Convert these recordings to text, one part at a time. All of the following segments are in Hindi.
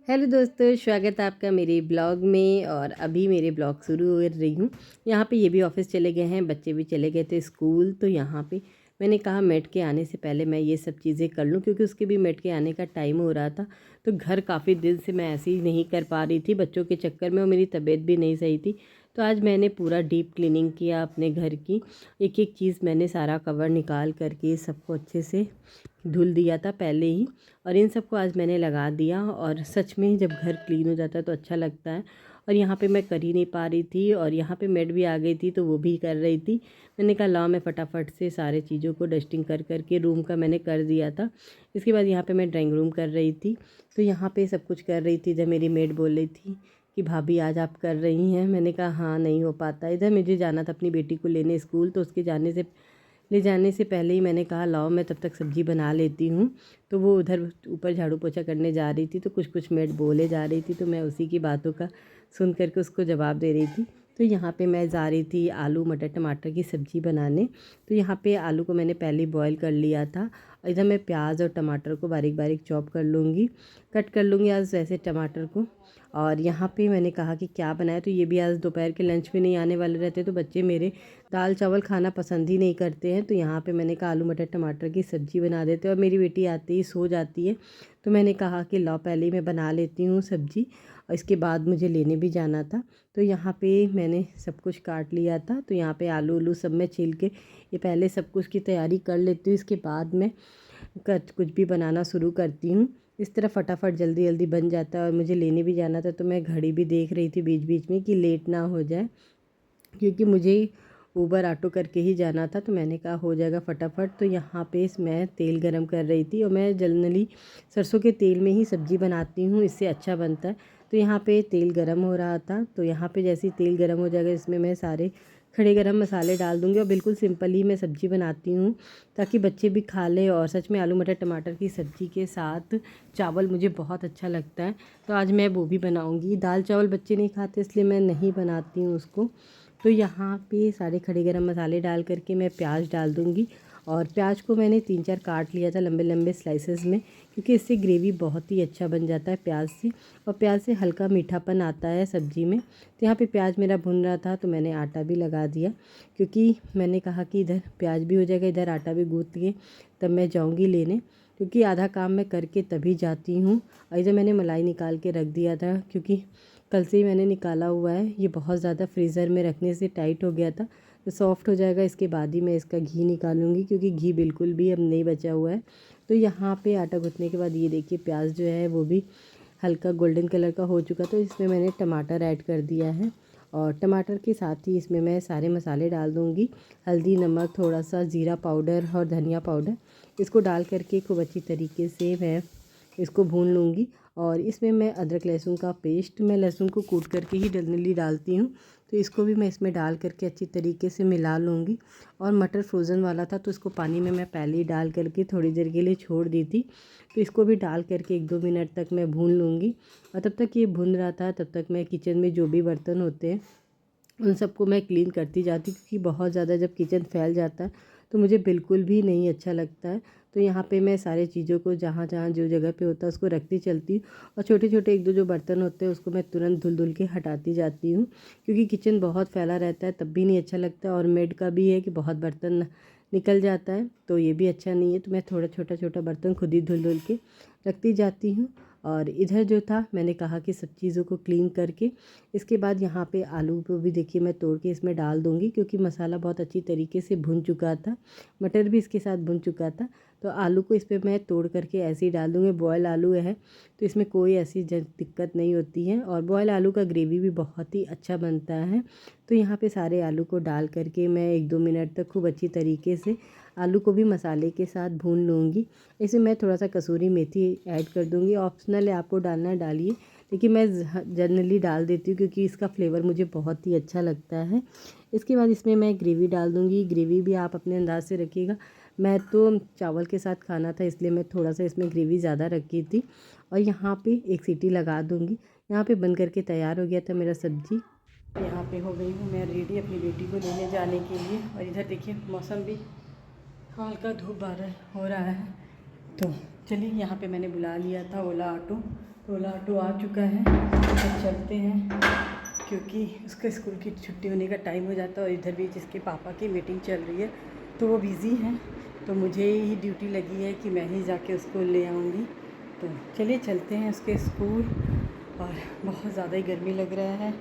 हेलो दोस्तों, स्वागत है आपका मेरे ब्लॉग में। और अभी मेरे ब्लॉग शुरू हो रही हूँ। यहाँ पे ये भी ऑफिस चले गए हैं, बच्चे भी चले गए थे स्कूल। तो यहाँ पे मैंने कहा मेट के आने से पहले मैं ये सब चीज़ें कर लूँ, क्योंकि उसके भी मेट के आने का टाइम हो रहा था। तो घर काफ़ी दिन से मैं ऐसे ही नहीं कर पा रही थी बच्चों के चक्कर में, और मेरी तबीयत भी नहीं सही थी। तो आज मैंने पूरा डीप क्लीनिंग किया अपने घर की। एक एक चीज़ मैंने सारा कवर निकाल करके सबको अच्छे से धुल दिया था पहले ही। और इन सबको आज मैंने लगा दिया। और सच में जब घर क्लीन हो जाता है तो अच्छा लगता है। और यहाँ पे मैं कर ही नहीं पा रही थी, और यहाँ पे मेड भी आ गई थी तो वो भी कर रही थी। मैंने कहा लाओ मैं फटाफट से सारे चीज़ों को डस्टिंग कर करके रूम का मैंने कर दिया था। इसके बाद यहाँ पे मैं ड्राइंग रूम कर रही थी। तो यहाँ पे सब कुछ कर रही थी। जब मेरी मेड बोल रही थी कि भाभी आज आप कर रही हैं, मैंने कहा हाँ नहीं हो पाता। इधर मुझे जाना था अपनी बेटी को लेने स्कूल, तो उसके ले जाने से पहले ही मैंने कहा लाओ मैं तब तक सब्ज़ी बना लेती हूँ। तो वो उधर ऊपर झाड़ू पोछा करने जा रही थी, तो कुछ कुछ मेड बोले जा रही थी, तो मैं उसी की बातों का सुन करके उसको जवाब दे रही थी। तो यहाँ पे मैं जा रही थी आलू मटर टमाटर की सब्ज़ी बनाने। तो यहाँ पे आलू को मैंने पहले बॉईल कर लिया था। इधर मैं प्याज और टमाटर को बारीक बारीक चॉप कर लूँगी, कट कर लूँगी आज वैसे टमाटर को। और यहाँ पे मैंने कहा कि क्या बनाया, तो ये भी आज दोपहर के लंच में नहीं आने वाले रहते, तो बच्चे मेरे दाल चावल खाना पसंद ही नहीं करते हैं। तो यहाँ पे मैंने कहा आलू मटर टमाटर की सब्ज़ी बना देते हैं। और मेरी बेटी आते ही सो जाती है, तो मैंने कहा कि लाओ पहले ही मैं बना लेती हूँ सब्ज़ी, और इसके बाद मुझे लेने भी जाना था। तो यहाँ पे मैंने सब कुछ काट लिया था। तो यहाँ पे आलू उलू सब मैं छील के ये पहले सब कुछ की तैयारी कर लेती हूँ। इसके बाद मैं कुछ भी बनाना शुरू करती हूँ। इस तरह फटाफट जल्दी जल्दी बन जाता है। और मुझे लेने भी जाना था, तो मैं घड़ी भी देख रही थी बीच बीच में कि लेट ना हो जाए, क्योंकि मुझे ऊबर ऑटो करके ही जाना था। तो मैंने कहा हो जाएगा फटाफट। तो यहाँ पे मैं तेल गरम कर रही थी, और मैं जनरली सरसों के तेल में ही सब्ज़ी बनाती हूँ, इससे अच्छा बनता है। तो यहाँ पे तेल गरम हो रहा था। तो यहाँ पे जैसे ही तेल गरम हो जाएगा, इसमें मैं सारे खड़े गरम मसाले डाल दूँगी। और बिल्कुल सिंपल ही मैं सब्ज़ी बनाती हूँ, ताकि बच्चे भी खा लें। और सच में आलू मटर टमाटर की सब्ज़ी के साथ चावल मुझे बहुत अच्छा लगता है। तो आज मैं वो भी बनाऊँगी। दाल चावल बच्चे नहीं खाते, इसलिए मैं नहीं बनाती हूँ उसको। तो यहाँ पे सारे खड़े गरम मसाले डाल करके मैं प्याज डाल दूँगी। और प्याज को मैंने 3-4 काट लिया था लंबे लंबे स्लाइसेस में, क्योंकि इससे ग्रेवी बहुत ही अच्छा बन जाता है प्याज से। और प्याज से हल्का मीठापन आता है सब्ज़ी में। तो यहाँ पे प्याज मेरा भुन रहा था, तो मैंने आटा भी लगा दिया, क्योंकि मैंने कहा कि इधर प्याज भी हो जाएगा, इधर आटा भी गूँथ लिए तब मैं जाऊँगी लेने, क्योंकि आधा काम मैं करके तभी जाती हूँ। और इधर मैंने मलाई निकाल के रख दिया था, क्योंकि कल से ही मैंने निकाला हुआ है। ये बहुत ज़्यादा फ्रीज़र में रखने से टाइट हो गया था, तो सॉफ्ट हो जाएगा। इसके बाद ही मैं इसका घी निकालूंगी, क्योंकि घी बिल्कुल भी अब नहीं बचा हुआ है। तो यहाँ पे आटा गूँथने के बाद ये देखिए प्याज जो है वो भी हल्का गोल्डन कलर का हो चुका। तो इसमें मैंने टमाटर ऐड कर दिया है, और टमाटर के साथ ही इसमें मैं सारे मसाले डाल दूँगी। हल्दी, नमक, थोड़ा सा ज़ीरा पाउडर और धनिया पाउडर, इसको डाल करके खूब अच्छी तरीके से मैं इसको भून लूँगी। और इसमें मैं अदरक लहसुन का पेस्ट, मैं लहसुन को कूट करके ही जनरली डालती हूँ, तो इसको भी मैं इसमें डाल करके अच्छी तरीके से मिला लूँगी। और मटर फ्रोज़न वाला था, तो इसको पानी में मैं पहले ही डाल करके थोड़ी देर के लिए छोड़ दी थी। तो इसको भी डाल करके 1-2 मिनट तक मैं भून लूँगी। और तब तक ये भून रहा था, तब तक मैं किचन में जो भी बर्तन होते हैं उन सबको मैं क्लीन करती जाती, क्योंकि बहुत ज़्यादा जब किचन फैल जाता है तो मुझे बिल्कुल भी नहीं अच्छा लगता है। तो यहाँ पे मैं सारे चीज़ों को जहाँ जहाँ जो जगह पे होता है उसको रखती चलती हूँ। और छोटे छोटे 1-2 जो बर्तन होते हैं उसको मैं तुरंत धुल धुल के हटाती जाती हूँ, क्योंकि किचन बहुत फैला रहता है तब भी नहीं अच्छा लगता। और मेड का भी है कि बहुत बर्तन निकल जाता है, तो ये भी अच्छा नहीं है। तो मैं थोड़ा छोटा छोटा बर्तन खुद ही धुल धुल के रखती जाती हूँ। और इधर जो था मैंने कहा कि सब चीज़ों को क्लीन करके इसके बाद यहाँ पे आलू को भी देखिए मैं तोड़ के इसमें डाल दूँगी, क्योंकि मसाला बहुत अच्छी तरीके से भुन चुका था, मटर भी इसके साथ भुन चुका था। तो आलू को इस पर मैं तोड़ करके ऐसे ही डाल दूँगी। बॉयल आलू है तो इसमें कोई ऐसी दिक्कत नहीं होती है, और बॉयल आलू का ग्रेवी भी बहुत ही अच्छा बनता है। तो यहाँ पे सारे आलू को डाल करके मैं 1-2 मिनट तक खूब अच्छी तरीके से आलू को भी मसाले के साथ भून लूँगी। इसमें मैं थोड़ा सा कसूरी मेथी ऐड कर दूँगी, ऑप्शनल है, आपको डालना है डालिए, लेकिन मैं जनरली डाल देती हूँ, क्योंकि इसका फ्लेवर मुझे बहुत ही अच्छा लगता है। इसके बाद इसमें मैं ग्रेवी डाल दूँगी। ग्रेवी भी आप अपने अंदाज से रखिएगा। मैं तो चावल के साथ खाना था, इसलिए मैं थोड़ा सा इसमें ग्रेवी ज़्यादा रखी थी। और यहाँ पे एक सीटी लगा दूँगी। यहाँ पे बन करके तैयार हो गया था मेरा सब्ज़ी। यहाँ पे हो गई हूँ मैं रेडी अपनी बेटी को लेने जाने के लिए। और इधर देखिए मौसम भी हल्का धूप बादल हो रहा है। तो चलिए यहाँ पे मैंने बुला लिया था ओला ऑटो, ओला ऑटो आ चुका है, तो चलते हैं क्योंकि उसका स्कूल की छुट्टी होने का टाइम हो जाता है और इधर भी जिसके पापा की मीटिंग चल रही है तो वो बिज़ी हैं, तो मुझे ही ड्यूटी लगी है कि मैं ही जाके उसको ले आऊँगी। तो चलिए चलते हैं उसके स्कूल, और बहुत ज़्यादा ही गर्मी लग रहा है,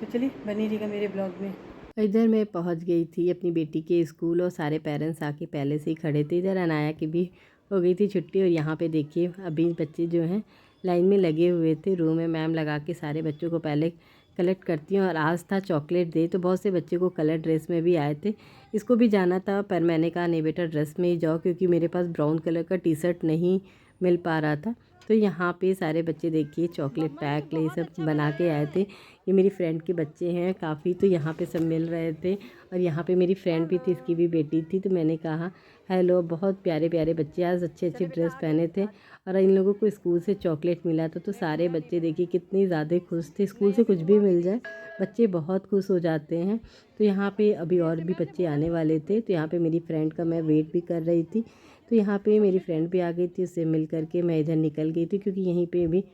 तो चलिए बनी रहिएगा मेरे ब्लॉग में। इधर मैं पहुंच गई थी अपनी बेटी के स्कूल और सारे पेरेंट्स आके पहले से ही खड़े थे। इधर अनाया की भी हो गई थी छुट्टी और यहाँ पे देखिए अभी बच्चे जो हैं लाइन में लगे हुए थे। रूम में मैम लगा के सारे बच्चों को पहले कलेक्ट करती हैं और आज था चॉकलेट डे, तो बहुत से बच्चे को कलर ड्रेस में भी आए थे। इसको भी जाना था पर मैंने कहा नहीं बेटा ड्रेस में ही जाओ, क्योंकि मेरे पास ब्राउन कलर का टी शर्ट नहीं मिल पा रहा था। तो यहाँ पे सारे बच्चे देखिए चॉकलेट पैक ये सब बना के आए थे। ये मेरी फ्रेंड के बच्चे हैं काफ़ी, तो यहाँ पे सब मिल रहे थे और यहाँ पे मेरी फ्रेंड भी थी, इसकी भी बेटी थी। तो मैंने कहा हेलो, बहुत प्यारे प्यारे बच्चे आज अच्छे अच्छे ड्रेस पहने थे और इन लोगों को स्कूल से चॉकलेट मिला था। तो सारे बच्चे देखिए कितने ज़्यादा खुश थे, स्कूल से कुछ भी मिल जाए बच्चे बहुत खुश हो जाते हैं। तो यहाँ पे अभी और भी बच्चे आने वाले थे, तो यहाँ पे मेरी फ्रेंड का मैं वेट भी कर रही थी। तो यहाँ पे मेरी फ्रेंड भी आ गई थी, उससे मिल करके मैं इधर निकल गई थी, क्योंकि यहीं पे भी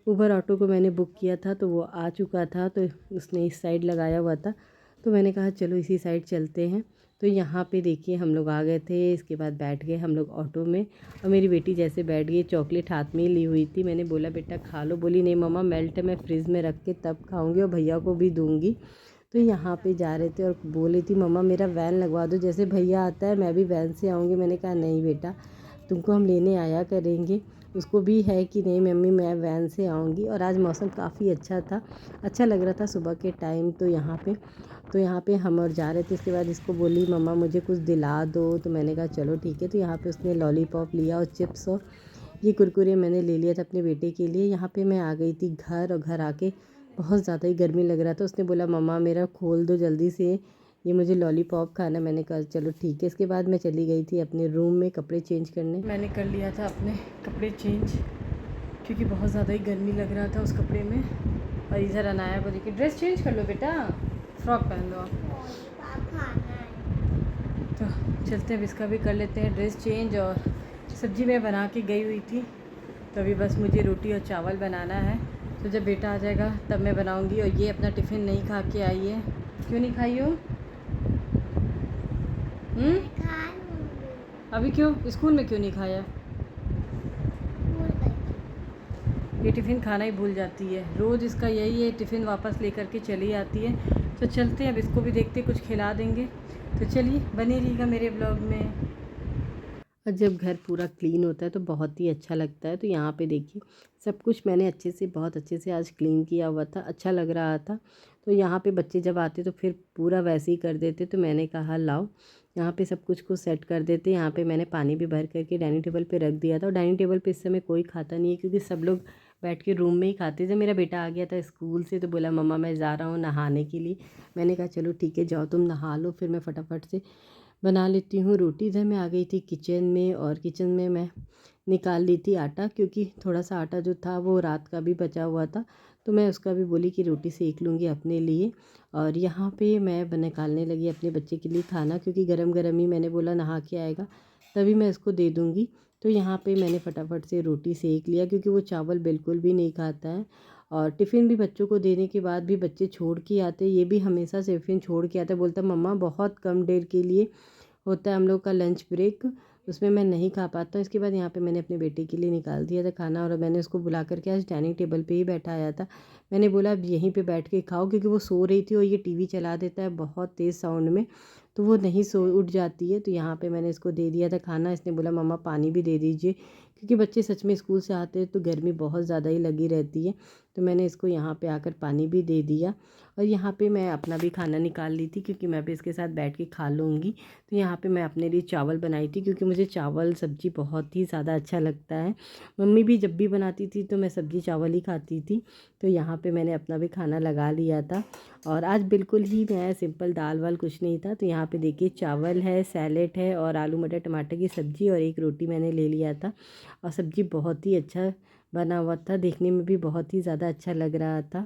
उबर ऑटो को मैंने बुक किया था तो वो आ चुका था, तो उसने इस साइड लगाया हुआ था। तो मैंने कहा चलो इसी साइड चलते हैं। तो यहाँ पे देखिए हम लोग आ गए थे, इसके बाद बैठ गए हम लोग ऑटो में और मेरी बेटी जैसे बैठ गई, चॉकलेट हाथ में ही ली हुई थी। मैंने बोला बेटा खा लो, बोली नहीं मम्मा मेल्ट है, मैं फ्रिज में रख के तब खाऊंगी और भैया को भी दूंगी। तो यहाँ पे जा रहे थे और बोल रही थी मम्मा मेरा वैन लगवा दो, जैसे भैया आता है मैं भी वैन से आऊँगी। मैंने कहा नहीं बेटा तुमको हम लेने आया करेंगे। उसको भी है कि नहीं मम्मी मैं वैन से आऊँगी। और आज मौसम काफ़ी अच्छा था, अच्छा लग रहा था सुबह के टाइम। तो यहाँ पे हम और जा रहे थे। इसके बाद इसको बोली मम्मा मुझे कुछ दिला दो, तो मैंने कहा चलो ठीक है। तो यहाँ पे उसने लॉलीपॉप लिया और चिप्स और ये कुरकुरे मैंने ले लिया था अपने बेटे के लिए। यहाँ पे मैं आ गई थी घर, और घर आके बहुत ज़्यादा ही गर्मी लग रहा था। उसने बोला मम्मा मेरा खोल दो जल्दी से, ये मुझे लॉलीपॉप खाना। मैंने कहा चलो ठीक है। इसके बाद मैं चली गई थी अपने रूम में कपड़े चेंज करने। मैंने कर लिया था अपने कपड़े चेंज, क्योंकि बहुत ज़्यादा ही गर्मी लग रहा था उस कपड़े में। और इधर अनाया को देखिए, ड्रेस चेंज कर लो बेटा, फ्रॉक पहन लो। तो चलते हैं, अब इसका भी कर लेते हैं ड्रेस चेंज। और सब्ज़ी मैं बना के गई हुई थी, तो अभी बस मुझे रोटी और चावल बनाना है। तो जब बेटा आ जाएगा तब मैं बनाऊंगी। और ये अपना टिफ़िन नहीं खा के आई है, क्यों नहीं खाई हो? अभी क्यों, स्कूल में क्यों नहीं खाया? ये टिफ़िन खाना ही भूल जाती है, रोज़ इसका यही है, टिफ़िन वापस लेकर के चली आती है। तो चलते हैं, अब इसको भी देखते कुछ खिला देंगे। तो चलिए बने रहिएगा मेरे ब्लॉग में। और जब घर पूरा क्लीन होता है तो बहुत ही अच्छा लगता है। तो यहाँ पे देखिए सब कुछ मैंने अच्छे से, बहुत अच्छे से आज क्लीन किया हुआ था, अच्छा लग रहा था। तो यहाँ पे बच्चे जब आते तो फिर पूरा वैसे ही कर देते, तो मैंने कहा लाओ यहाँ पे सब कुछ को सेट कर देते। यहाँ पे मैंने पानी भी भर करके डाइनिंग टेबल पे रख दिया था। और डाइनिंग टेबल पे इस समय कोई खाता नहीं है, क्योंकि सब लोग बैठ के रूम में ही खाते। जब मेरा बेटा आ गया था स्कूल से तो बोला मम्मा मैं जा रहा हूँ नहाने के लिए। मैंने कहा चलो ठीक है जाओ तुम नहा लो, फिर मैं फटाफट से बना लेती हूँ रोटी। इधर मैं आ गई थी किचन में, और किचन में मैं निकाल ली थी आटा, क्योंकि थोड़ा सा आटा जो था वो रात का भी बचा हुआ था। तो मैं उसका भी बोली कि रोटी सेक लूँगी अपने लिए। और यहाँ पे मैं निकालने लगी अपने बच्चे के लिए खाना, क्योंकि गरम गरम ही मैंने बोला नहा के आएगा तभी मैं इसको दे दूँगी। तो यहाँ पे मैंने फटाफट से रोटी सेक लिया, क्योंकि वो चावल बिल्कुल भी नहीं खाता है। और टिफ़िन भी बच्चों को देने के बाद भी बच्चे छोड़ के आते, ये भी हमेशा से टिफ़िन छोड़ के आता, बोलता मम्मा बहुत कम देर के लिए होता है हम लोग का लंच ब्रेक, उसमें मैं नहीं खा पाता। इसके बाद यहाँ पे मैंने अपने बेटे के लिए निकाल दिया था खाना, और मैंने उसको बुला करके आज डाइनिंग टेबल पे ही बैठाया था। मैंने बोला अब यहीं पे बैठ के खाओ, क्योंकि वो सो रही थी और ये टीवी चला देता है बहुत तेज़ साउंड में, तो वो नहीं सो उठ जाती है। तो यहाँ पे मैंने इसको दे दिया था खाना। इसने बोला मम्मा पानी भी दे दीजिए, क्योंकि बच्चे सच में स्कूल से आते हैं तो गर्मी बहुत ज़्यादा ही लगी रहती है। तो मैंने इसको यहाँ पे आकर पानी भी दे दिया। और यहाँ पे मैं अपना भी खाना निकाल ली थी, क्योंकि मैं भी इसके साथ बैठ के खा लूँगी। तो यहाँ पे मैं अपने लिए चावल बनाई थी, क्योंकि मुझे चावल सब्ज़ी बहुत ही ज़्यादा अच्छा लगता है। मम्मी भी जब भी बनाती थी तो मैं सब्ज़ी चावल ही खाती थी। तो यहाँ पे मैंने अपना भी खाना लगा लिया था। और आज बिल्कुल ही मैं सिंपल दाल वाल कुछ नहीं था। तो यहाँ पे देखिए चावल है, सैलेड है और आलू मटर टमाटर की सब्ज़ी, और एक रोटी मैंने ले लिया था। और सब्ज़ी बहुत ही अच्छा बना हुआ था, देखने में भी बहुत ही ज़्यादा अच्छा लग रहा था।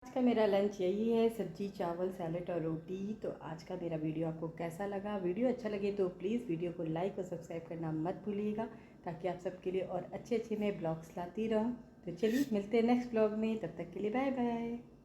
आज का मेरा लंच यही है, सब्जी चावल सैलेड और रोटी। तो आज का मेरा वीडियो आपको कैसा लगा? वीडियो अच्छा लगे तो प्लीज़ वीडियो को लाइक और सब्सक्राइब करना मत भूलिएगा। ताकि आप सबके लिए और अच्छे अच्छे मैं ब्लॉग्स लाती रहूँ। तो चलिए मिलते हैं नेक्स्ट ब्लॉग में, तब तक के लिए बाय बाय।